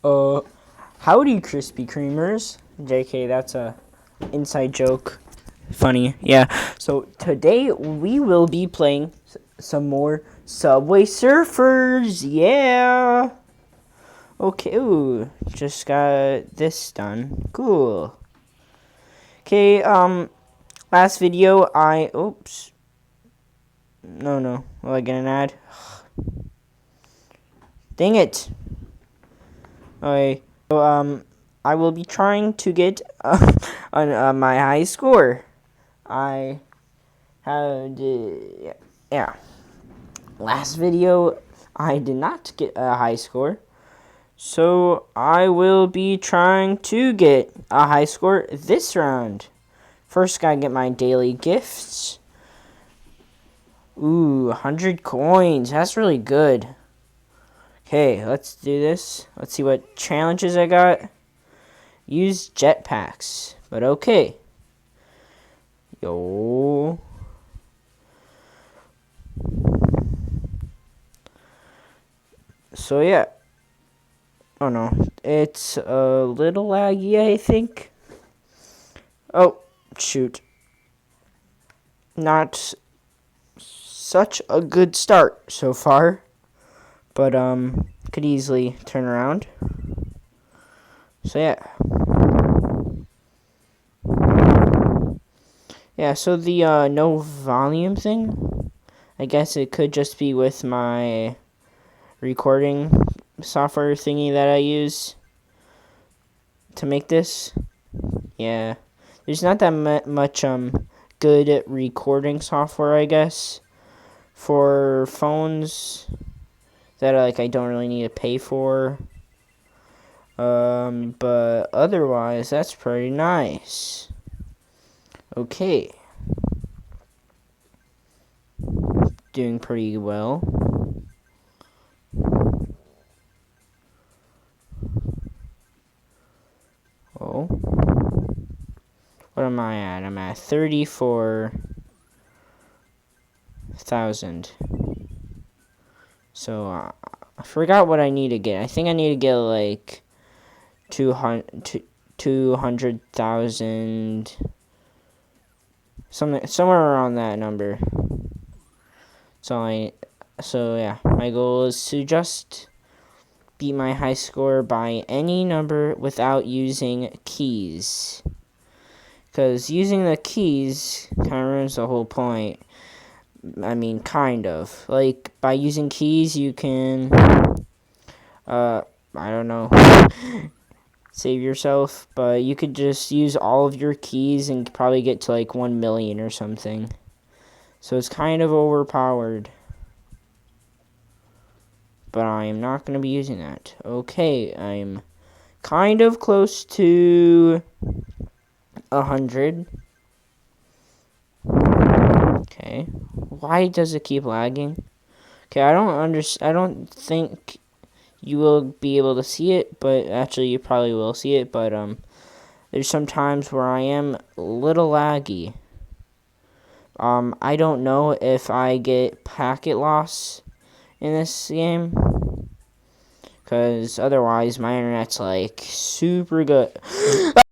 Uh, Howdy, Krispy Kremers. JK, that's a inside joke. Funny, yeah. So today we will be playing some more Subway Surfers. Yeah. Okay. Ooh, just got this done. Cool. Okay. Last video oops. No. Will I get an ad? Dang it. Okay. So I will be trying to get on my high score. I had yeah. Last video I did not get a high score, so I will be trying to get a high score this round. First, gotta get my daily gifts. Ooh, 100 coins. That's really good. Okay, let's do this. Let's see what challenges I got. Use jetpacks, but okay. Yo. So yeah. Oh no, it's a little laggy, I think. Oh, shoot. Not such a good start so far, but could easily turn around. So yeah. Yeah, so the no volume thing, I guess it could just be with my recording software thingy that I use to make this. Yeah, there's not that much good recording software, I guess, for phones that I don't really need to pay for. But otherwise, that's pretty nice. Okay. Doing pretty well. Oh. What am I at? I'm at 34,000. So, I forgot what I need to get. I think I need to get, like, 200,000. Somewhere around that number. So yeah, my goal is to just beat my high score by any number without using keys. Because using the keys kind of ruins the whole point. I mean, kind of. Like, by using keys, you can, I don't know, save yourself. But you could just use all of your keys and probably get to, like, 1 million or something. So it's kind of overpowered. But I am not going to be using that. Okay, I'm kind of close to 100. Okay. Why does it keep lagging? Okay, I don't think you will be able to see it, but actually you probably will see it, but there's some times where I am a little laggy. I don't know if I get packet loss in this game, because otherwise my internet's like super good.